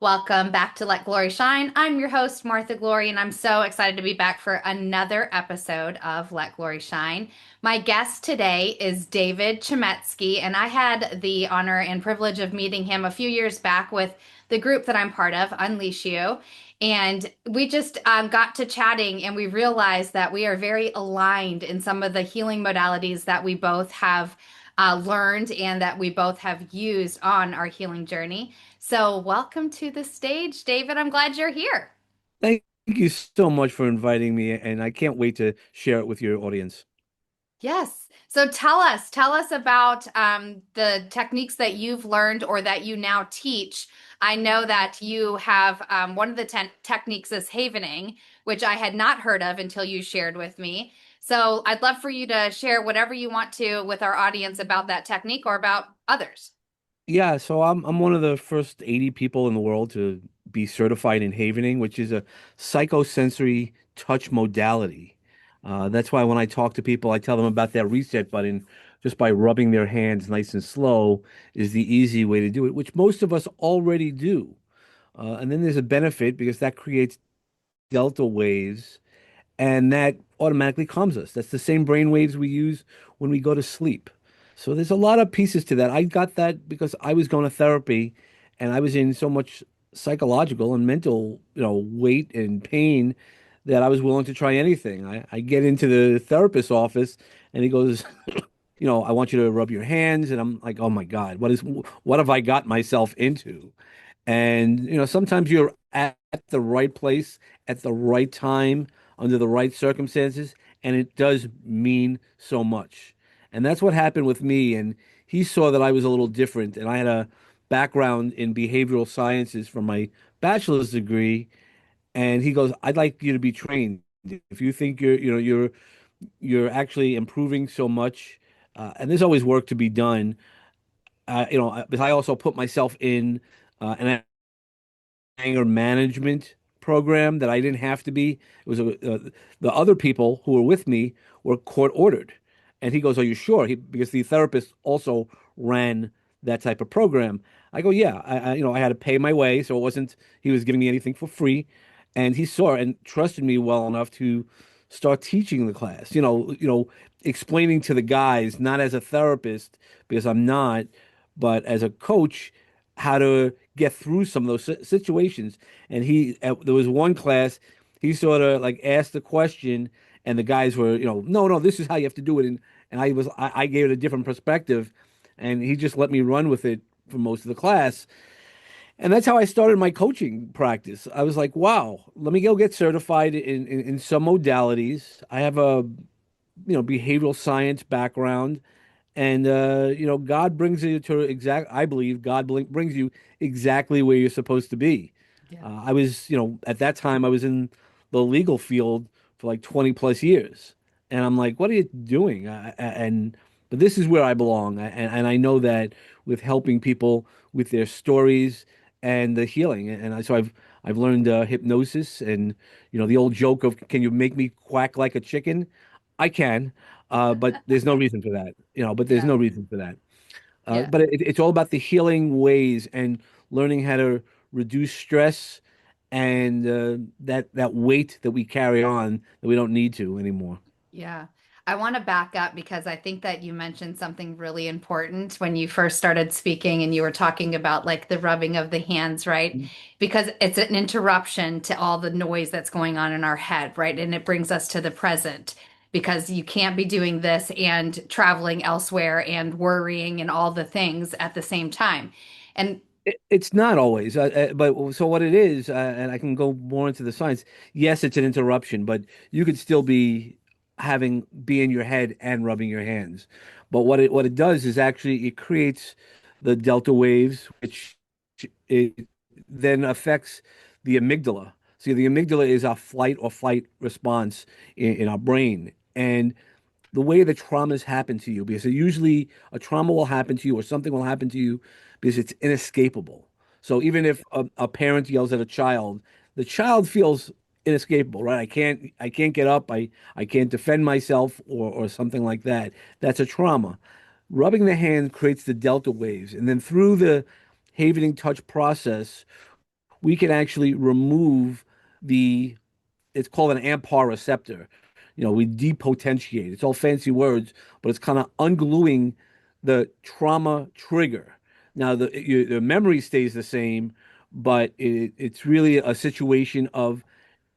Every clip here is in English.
Welcome back to Let Glory Shine. I'm your host, Martha Glory, and I'm so excited to be back for another episode of Let Glory Shine. My guest today is David Chemetsky, and I had the honor and privilege of meeting him a few years back with the group that I'm part of, Unleash You. And we just got to chatting, and we realized that we are very aligned in some of the healing modalities that we both have learned and that we both have used on our healing journey. So, welcome to the stage, David. I'm glad you're here. Thank you so much for inviting me, and I can't wait to share it with your audience. Yes. So, tell us about the techniques that you've learned or that you now teach. I know that you have one of the techniques is havening, which I had not heard of until you shared with me. So, I'd love for you to share whatever you want to with our audience about that technique or about others. Yeah, so I'm one of the first 80 people in the world to be certified in havening, which is a psychosensory touch modality. That's why when I talk to people, I tell them about that reset button just by rubbing their hands nice and slow is the easy way to do it, which most of us already do. And then there's a benefit because that creates delta waves and that automatically calms us. That's the same brain waves we use when we go to sleep. So there's a lot of pieces to that. I got that because I was going to therapy and I was in so much psychological and mental, weight and pain that I was willing to try anything. I get into the therapist's office and he goes, I want you to rub your hands. And I'm like, oh my God, what have I got myself into? And, sometimes you're at the right place at the right time under the right circumstances, and it does mean so much. And that's what happened with me. And he saw that I was a little different, and I had a background in behavioral sciences from my bachelor's degree. And he goes, "I'd like you to be trained. If you think you're actually improving so much, and there's always work to be done. But I also put myself in an anger management program that I didn't have to be. It was the other people who were with me were court ordered. And he goes, "Are you sure?" Because the therapist also ran that type of program. I go, "Yeah, I had to pay my way, so it wasn't he was giving me anything for free." And he saw and trusted me well enough to start teaching the class. Explaining to the guys, not as a therapist because I'm not, but as a coach how to get through some of those situations. And there was one class, he sort of like asked the question, and the guys were, no, no, this is how you have to do it. And I gave it a different perspective, and he just let me run with it for most of the class. And that's how I started my coaching practice. I was like, wow, let me go get certified in some modalities. I have a, behavioral science background. And God brings you to I believe brings you exactly where you're supposed to be. Yeah. I was, at that time I was in the legal field for like 20 plus years. And I'm like, what are you doing? But this is where I belong. And I know that with helping people with their stories and the healing. So I've learned hypnosis and, the old joke of, can you make me quack like a chicken? I can. But there's no reason for that, but there's Yeah. no reason for that. Yeah. But it's all about the healing ways and learning how to reduce stress and that weight that we carry on that we don't need to anymore. Yeah. I want to back up because I think that you mentioned something really important when you first started speaking and you were talking about like the rubbing of the hands, right? Because it's an interruption to all the noise that's going on in our head, right? And it brings us to the present because you can't be doing this and traveling elsewhere and worrying and all the things at the same time. And It's not always, but so what it is, and I can go more into the science. Yes, it's an interruption, but you could still be in your head and rubbing your hands. But what it does is actually it creates the delta waves, which it then affects the amygdala. See, the amygdala is our flight or flight response in our brain, and the way the traumas happen to you, because usually a trauma will happen to you or something will happen to you because it's inescapable. So even if a parent yells at a child, the child feels inescapable, right? I can't get up, I can't defend myself or something like that. That's a trauma. Rubbing the hand creates the delta waves, and then through the havening touch process, we can actually remove the, it's called an AMPAR receptor. We depotentiate. It's all fancy words, but it's kind of ungluing the trauma trigger. Now, the memory stays the same, but it's really a situation of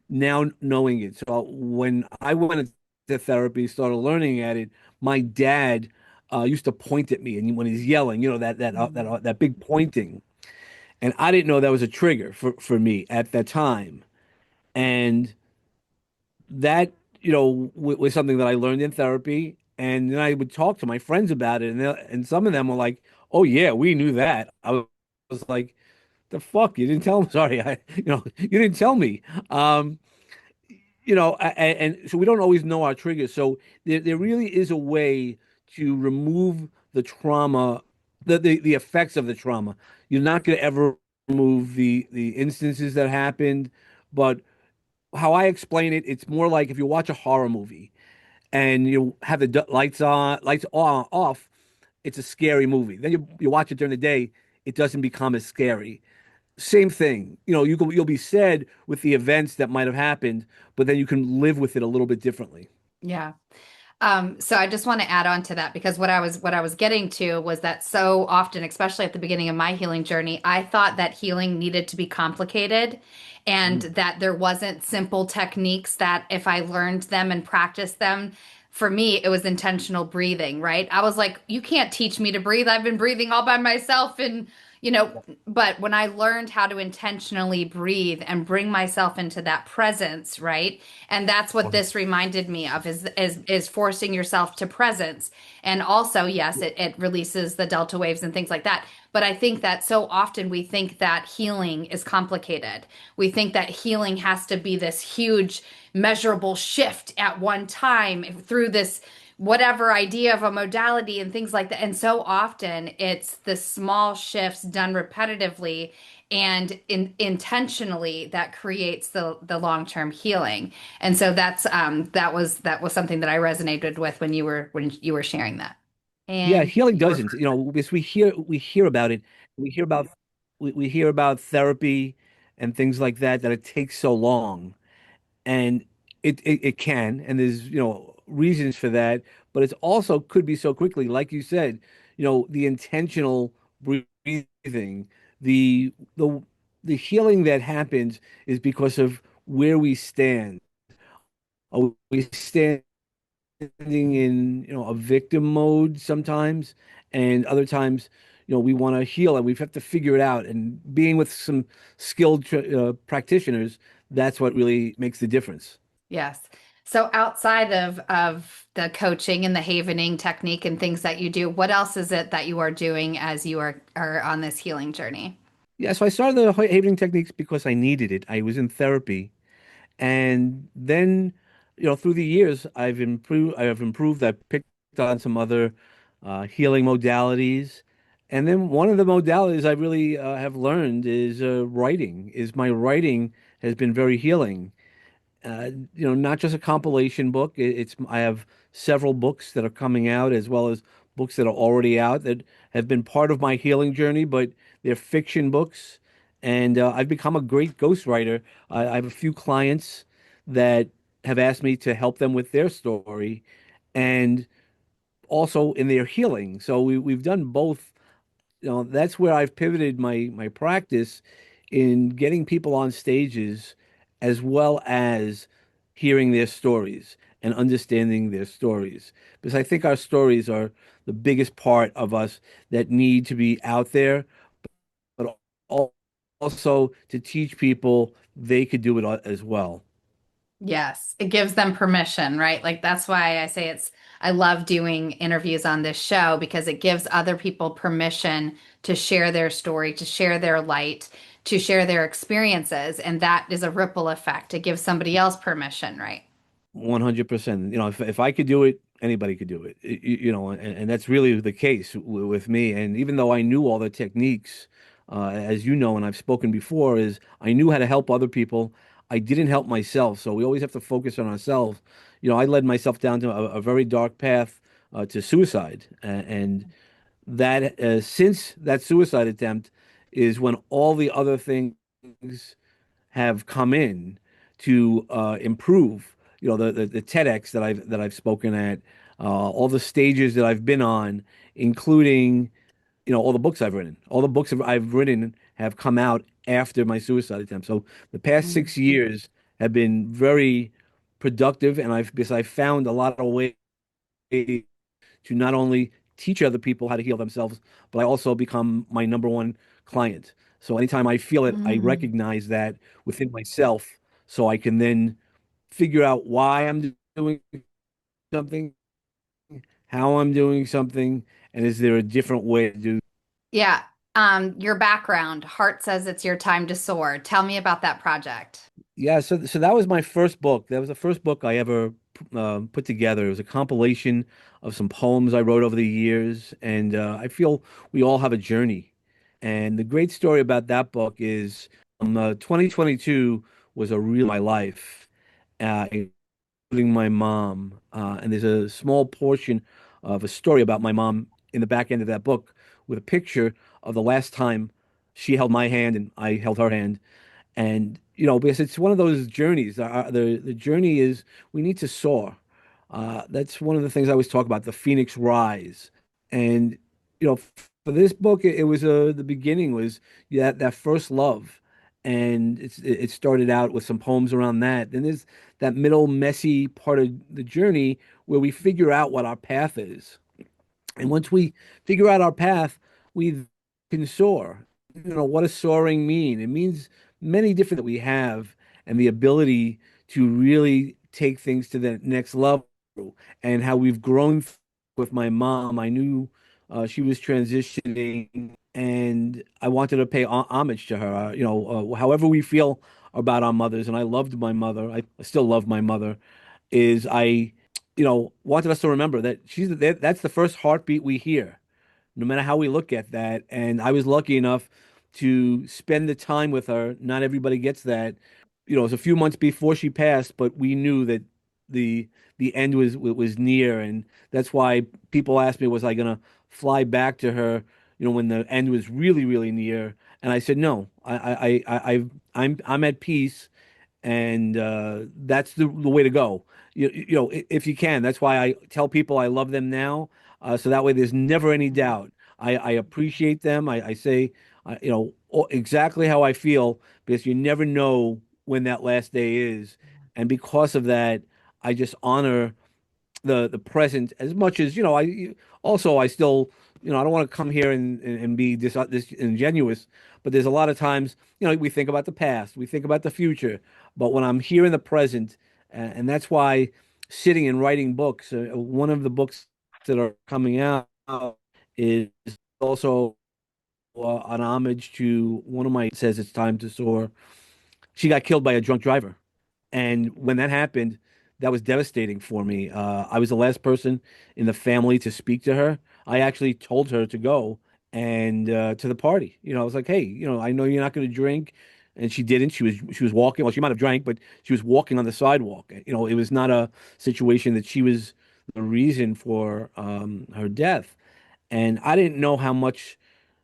now knowing it. So when I went into therapy, started learning at it, my dad used to point at me, and when he's yelling, that big pointing, and I didn't know that was a trigger for me at that time, and that was something that I learned in therapy, and then I would talk to my friends about it, and some of them were like, "Oh yeah, we knew that." I was like, "The fuck, you didn't tell me." Sorry, you didn't tell me. Um, and so we don't always know our triggers. So there really is a way to remove the trauma, the effects of the trauma. You're not going to ever remove the instances that happened, but how I explain it, it's more like if you watch a horror movie and you have the lights on, off, it's a scary movie. Then you watch it during the day, it doesn't become as scary. Same thing. You'll be sad with the events that might have happened, but then you can live with it a little bit differently. Yeah. So I just want to add on to that because what I was getting to was that so often, especially at the beginning of my healing journey, I thought that healing needed to be complicated and Mm. that there wasn't simple techniques that if I learned them and practiced them, for me, it was intentional breathing, right? I was like, you can't teach me to breathe. I've been breathing all by myself and but when I learned how to intentionally breathe and bring myself into that presence, right? And that's what this reminded me of is forcing yourself to presence. And also, yes, it releases the delta waves and things like that. But I think that so often we think that healing is complicated. We think that healing has to be this huge, measurable shift at one time through this whatever idea of a modality and things like that. And so often it's the small shifts done repetitively and intentionally that creates the long-term healing. And so that was something that I resonated with when you were sharing that. Yeah, And healing your doesn't. Because we hear about it. We hear about therapy and things like that it takes so long. And it can, and there's reasons for that, but it's also could be so quickly, like you said, the intentional breathing, the the healing that happens is because of where we stand. Are we standing in a victim mode sometimes, and other times we want to heal and we have to figure it out, and being with some skilled practitioners, that's what really makes the difference. Yes. So outside of the coaching and the havening technique and things that you do, what else is it that you are doing as you are on this healing journey? Yeah, so I started the Haberring Techniques because I needed it. I was in therapy, and then, through the years, I've improved. I have improved. I've picked on some other healing modalities, and then one of the modalities I really have learned is writing. Is my writing has been very healing. Not just a compilation book. I have several books that are coming out, as well as books that are already out that have been part of my healing journey, but they're fiction books. And I've become a great ghostwriter. I have a few clients that have asked me to help them with their story and also in their healing. So we've done both. That's where I've pivoted my practice in getting people on stages as well as hearing their stories and understanding their stories. Because I think our stories are the biggest part of us that need to be out there, but also to teach people they could do it as well. Yes, it gives them permission, right? Like that's why I love doing interviews on this show because it gives other people permission to share their story, to share their light, to share their experiences. And that is a ripple effect. It gives somebody else permission, right? 100%. If I could do it, anybody could do it. And that's really the case with me. And even though I knew all the techniques, as you know, and I've spoken before, is I knew how to help other people. I didn't help myself. So we always have to focus on ourselves. I led myself down to a very dark path to suicide. And that since that suicide attempt is when all the other things have come in to improve. You know, the TEDx that I've spoken at, all the stages that I've been on, including all the books I've written. All the books I've written have come out after my suicide attempt. So the past Mm. 6 years have been very productive, and I've found a lot of ways to not only teach other people how to heal themselves, but I also become my number one client. So anytime I feel it, I Mm. recognize that within myself, so I can then figure out why I'm doing something, how I'm doing something, and is there a different way to do. Yeah. Your background, Heart Says It's Your Time to Soar. Tell me about that project. Yeah, so that was my first book. That was the first book I ever put together. It was a compilation of some poems I wrote over the years, and I feel we all have a journey. And the great story about that book is 2022 was a real my life, including my mom. And there's a small portion of a story about my mom in the back end of that book with a picture of the last time she held my hand and I held her hand. And because it's one of those journeys. The journey is we need to soar. That's one of the things I always talk about, the Phoenix Rise. And for this book, it was the beginning was that first love, and it started out with some poems around that. Then there's that middle messy part of the journey where we figure out what our path is. And once we figure out our path, we can soar. What does soaring mean? It means many different that we have and the ability to really take things to the next level and how we've grown with my mom. I knew she was transitioning and I wanted to pay homage to her. However we feel about our mothers, and I loved my mother. I still love my mother. Is I wanted us to remember that that's the first heartbeat we hear, no matter how we look at that. And I was lucky enough to spend the time with her. Not everybody gets that. It was a few months before she passed, but we knew that the the end was near, and that's why people asked me, was I gonna fly back to her, when the end was really, really near? And I said, no, I'm at peace and that's the way to go. If you can. That's why I tell people I love them now, so that way there's never any doubt. I appreciate them. I say, exactly how I feel because you never know when that last day is, and because of that, I just honor the present as much as I still I don't want to come here and be disingenuous, but there's a lot of times we think about the past, we think about the future, but when I'm here in the present, and that's why sitting and writing books, one of the books that are coming out is also an homage to one of my says it's time to soar. She got killed by a drunk driver. And when that happened, that was devastating for me. I was the last person in the family to speak to her. I actually told her to go and to the party. I was like, hey, I know you're not going to drink. And she didn't. She was walking. Well, she might have drank, but she was walking on the sidewalk. It was not a situation that she was the reason for her death. And I didn't know how much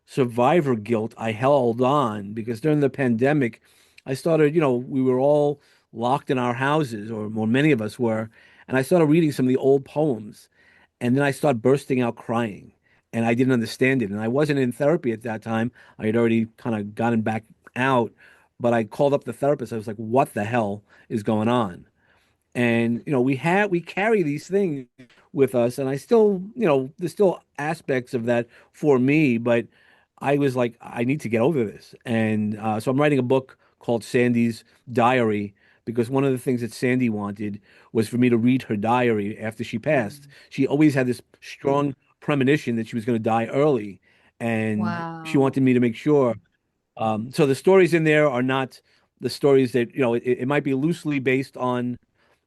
survivor guilt I held on because during the pandemic, I started, we were all locked in our houses, or more many of us were, and I started reading some of the old poems, and then I started bursting out crying, and I didn't understand it, and I wasn't in therapy at that time. I had already kind of gotten back out, but I called up the therapist. I was like, "What the hell is going on?" And we carry these things with us, and I still, there's still aspects of that for me, but I was like, I need to get over this. And so I'm writing a book called Sandy's Diary because one of the things that Sandy wanted was for me to read her diary after she passed. She always had this strong premonition that she was going to die early, and she Wow. wanted me to make sure. So the stories in there are not the stories that, it might be loosely based on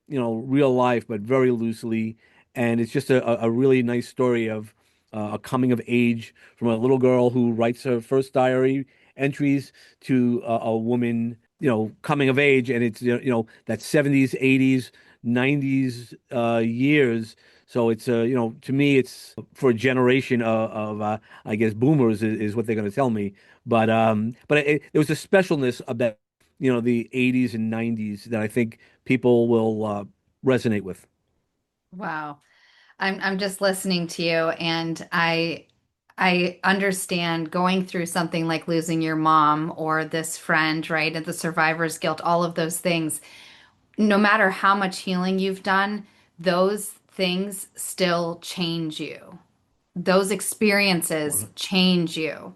real life, but very loosely. And it's just a really nice story of a coming of age from a little girl who writes her first diary entries to a woman, coming of age. And it's, that 70s, 80s 90s years. So it's to me it's for a generation of I guess boomers is what they're going to tell me. But there was a specialness about the 80s and 90s that I think people will resonate with. Wow. I'm just listening to you and I understand going through something like losing your mom or this friend, right? And the survivor's guilt, all of those things. No matter how much healing you've done, those things still change you. Those experiences change you.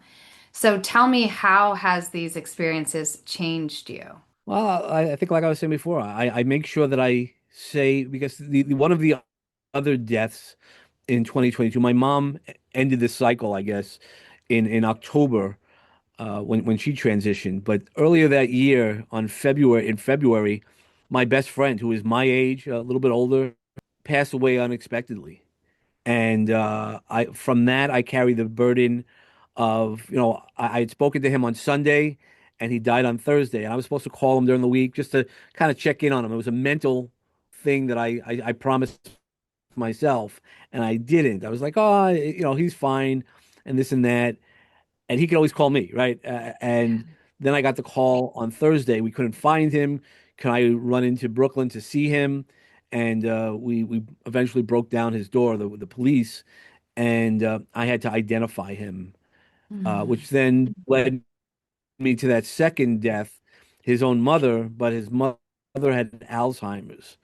So tell me, how has these experiences changed you? Well, I think like I was saying before, I make sure that I say because one of the other deaths in 2022, my mom ended this cycle, I guess, in October when she transitioned. But earlier that year, in February, my best friend, who is my age, a little bit older, passed away unexpectedly. And I from that I carry the burden of, I had spoken to him on Sunday and he died on Thursday. And I was supposed to call him during the week just to kind of check in on him. It was a mental thing that I promised myself and I didn't. I was like, oh, he's fine and this and that. And he could always call me, right? And then I got the call on Thursday. We couldn't find him. Can I run into Brooklyn to see him? And we eventually broke down his door, the police, and I had to identify him, Mm. which then led me to that second death, his own mother, but his mother had Alzheimer's.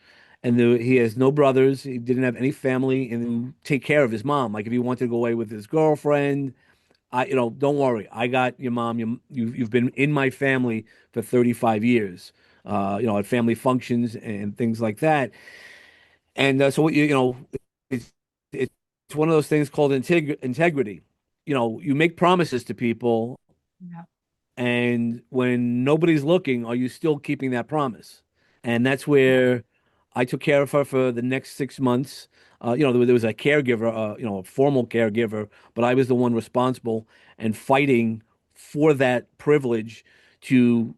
And he has no brothers. He didn't have any family, and take care of his mom. Like if he wanted to go away with his girlfriend, don't worry. I got your mom. You've been in my family for 35 years. At family functions and things like that. And so it's it's one of those things called integrity. You make promises to people, Yeah. and when nobody's looking, are you still keeping that promise? And that's where I took care of her for the next 6 months. There was a caregiver, a formal caregiver, but I was the one responsible and fighting for that privilege to,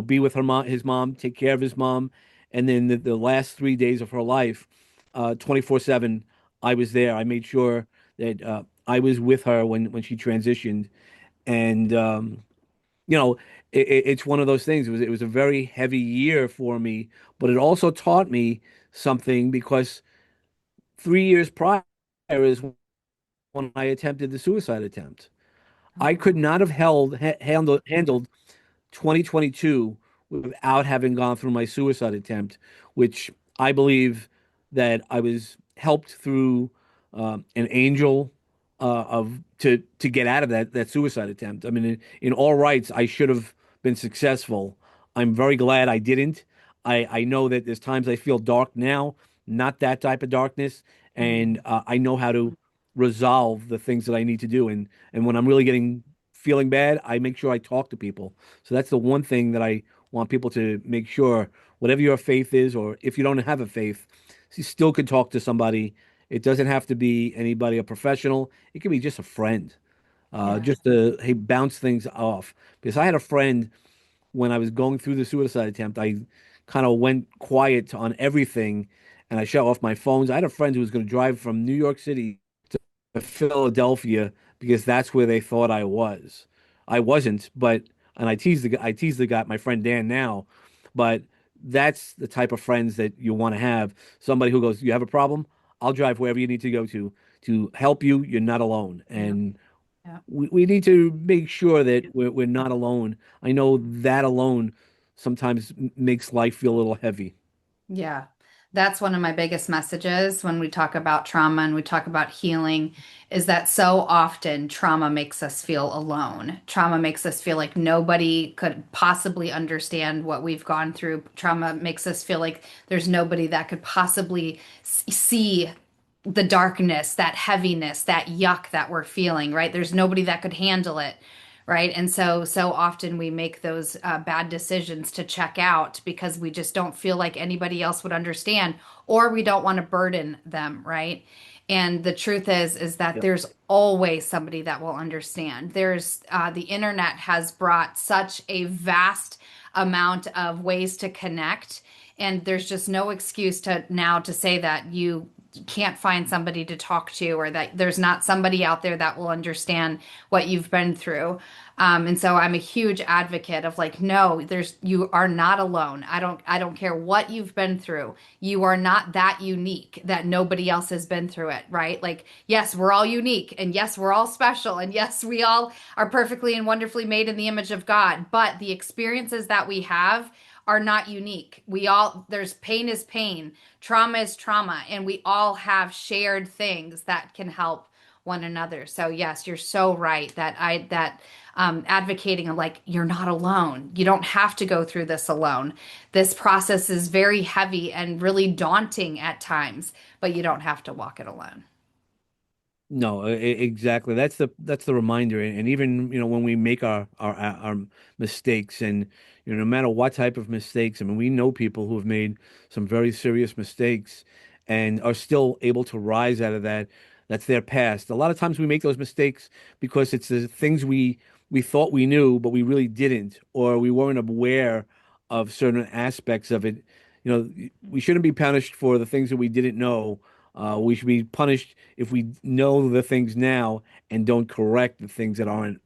be with his mom, take care of his mom. And then the last 3 days of her life, 24/7, I was there. I made sure that I was with her when she transitioned. And, you know, it's one of those things. It was a very heavy year for me, but it also taught me something because 3 years prior is when I attempted the suicide attempt. I could Oh, not have handled 2022 without having gone through my suicide attempt, which I believe that I was helped through an angel of to get out of that suicide attempt. I mean, in all rights, I should have been successful. I'm very glad I didn't. I know that there's times I feel dark now, not that type of darkness, and mm, I know how to resolve the things that I need to do. And when I'm really getting feeling bad, I make sure I talk to people. So that's the one thing that I want people to make sure, whatever your faith is, or if you don't have a faith, you still can talk to somebody. It doesn't have to be anybody, a professional. It can be just a friend, yeah. just to hey, bounce things off. Because I had a friend when I was going through the suicide attempt, I kind of went quiet on everything and I shut off my phones. I had a friend who was going to drive from New York City to Philadelphia because that's where they thought I was. I wasn't, but and I tease the guy, my friend Dan now, but that's the type of friends that you want to have. Somebody who goes, "You have a problem? I'll drive wherever you need to go to help you. You're not alone." Yeah. And Yeah. we need to make sure that we're not alone. I know that alone sometimes makes life feel a little heavy. Yeah, that's one of my biggest messages when we talk about trauma and we talk about healing is that so often trauma makes us feel alone. Trauma makes us feel like nobody could possibly understand what we've gone through. Trauma makes us feel like there's nobody that could possibly see the darkness, that heaviness, that yuck that we're feeling, right? There's nobody that could handle it, right? And so often we make those bad decisions to check out because we just don't feel like anybody else would understand, or we don't want to burden them, right? And the truth is that Yep. there's always somebody that will understand. There's the internet has brought such a vast amount of ways to connect And there's just no excuse to now to say that you can't find somebody to talk to or that there's not somebody out there that will understand what you've been through. And so I'm a huge advocate of like, no, you are not alone. I don't care what you've been through. You are not that unique that nobody else has been through it, right? Like, yes, we're all unique and yes, we're all special and yes, we all are perfectly and wonderfully made in the image of God, but the experiences that we have are not unique. There's pain is pain, trauma is trauma, and we all have shared things that can help one another. So yes, you're so right that advocating of like you're not alone. You don't have to go through this alone. This process is very heavy and really daunting at times, but you don't have to walk it alone. No, exactly. That's the reminder, and even when we make our mistakes, and no matter what type of mistakes. I mean, we know people who have made some very serious mistakes and are still able to rise out of that. That's their past. A lot of times we make those mistakes because it's the things we thought we knew, but we really didn't, or we weren't aware of certain aspects of it. We shouldn't be punished for the things that we didn't know. We should be punished if we know the things now and don't correct the things that aren't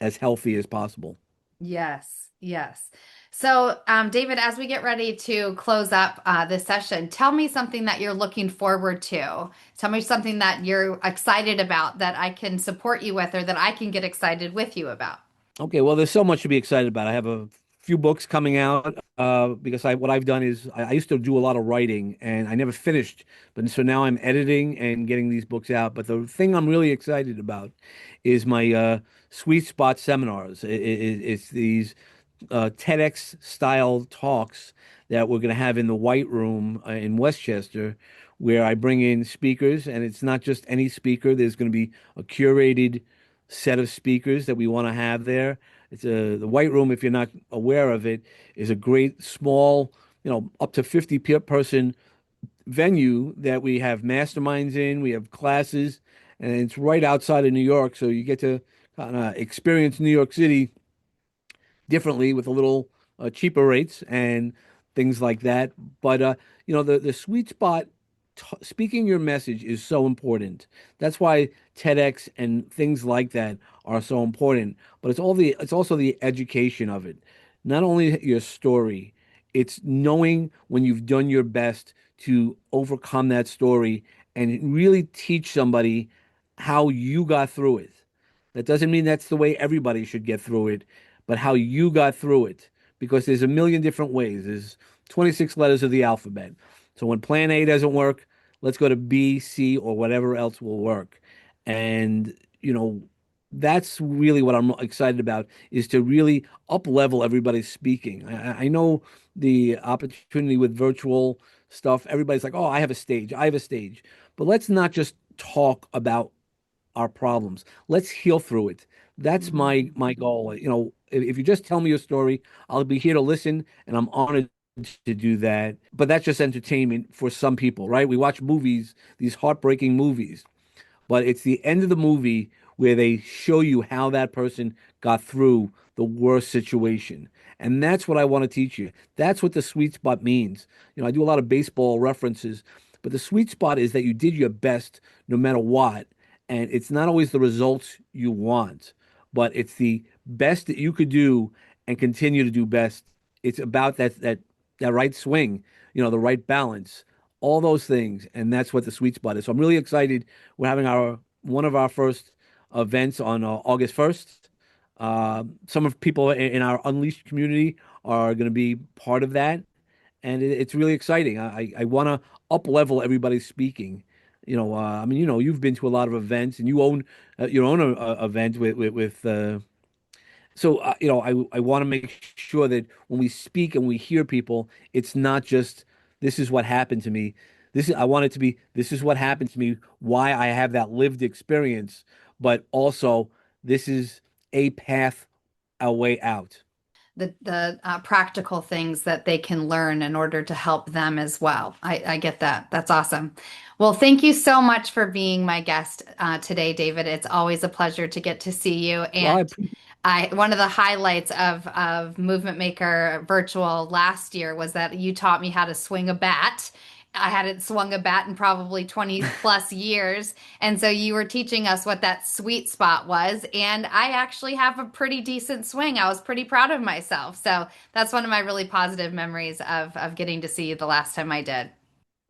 as healthy as possible. Yes, yes. So, David, as we get ready to close up this session, tell me something that you're looking forward to. Tell me something that you're excited about that I can support you with or that I can get excited with you about. Okay, well, there's so much to be excited about. I have a few books coming out because what I've done is I used to do a lot of writing and I never finished, but so now I'm editing and getting these books out. But the thing I'm really excited about is my sweet spot seminars. It's these TEDx style talks that we're going to have in the White Room in Westchester, where I bring in speakers, and it's not just any speaker. There's going to be a curated set of speakers that we want to have there. The White Room, if you're not aware of it, is a great small, up to 50 person venue that we have masterminds in, we have classes, and it's right outside of New York, so you get to kind of experience New York City differently with a little cheaper rates and things like that. But the sweet spot, speaking your message is so important. That's why TEDx and things like that are so important. But it's also the education of it. Not only your story, it's knowing when you've done your best to overcome that story and really teach somebody how you got through it. That doesn't mean that's the way everybody should get through it, but how you got through it. Because there's a million different ways. There's 26 letters of the alphabet. So when plan A doesn't work, let's go to B, C, or whatever else will work. And, that's really what I'm excited about is to really up level everybody's speaking. I know the opportunity with virtual stuff, everybody's like, oh, I have a stage, I have a stage. But let's not just talk about our problems. Let's heal through it. That's Mhm. my goal. If you just tell me your story, I'll be here to listen, and I'm honored to do that. But that's just entertainment for some people, right? We watch movies, these heartbreaking movies, but it's the end of the movie where they show you how that person got through the worst situation. And that's what I want to teach you. That's what the sweet spot means. I do a lot of baseball references, but the sweet spot is that you did your best no matter what. And it's not always the results you want, but it's the best that you could do and continue to do best. It's about that right swing, the right balance, all those things, and that's what the sweet spot is. So I'm really excited. We're having our one of our first events on August 1st. Some of people in our Unleashed community are going to be part of that, and it's really exciting. I want to up level everybody's speaking. I mean, you've been to a lot of events, and you own your own event with so I want to make sure that when we speak and we hear people, it's not just this is what happened to me. I want it to be this is what happened to me, why I have that lived experience, but also this is a path, a way out. The practical things that they can learn in order to help them as well. I get that. That's awesome. Well, thank you so much for being my guest today, David. It's always a pleasure to get to see you. Well, And I one of the highlights of Movement Maker Virtual last year was that you taught me how to swing a bat. I hadn't swung a bat in probably 20 plus years. And so you were teaching us what that sweet spot was. And I actually have a pretty decent swing. I was pretty proud of myself. So that's one of my really positive memories of getting to see you the last time I did.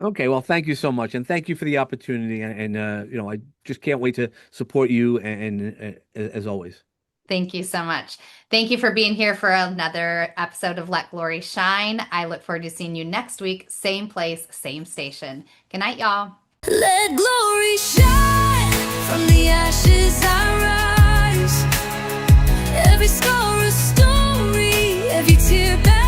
Okay, well, thank you so much, and thank you for the opportunity. And I just can't wait to support you, as always. Thank you so much. Thank you for being here for another episode of Let Glory Shine. I look forward to seeing you next week, same place, same station. Good night, y'all. Let glory shine from the ashes I rise. Every scar a story, every tear back.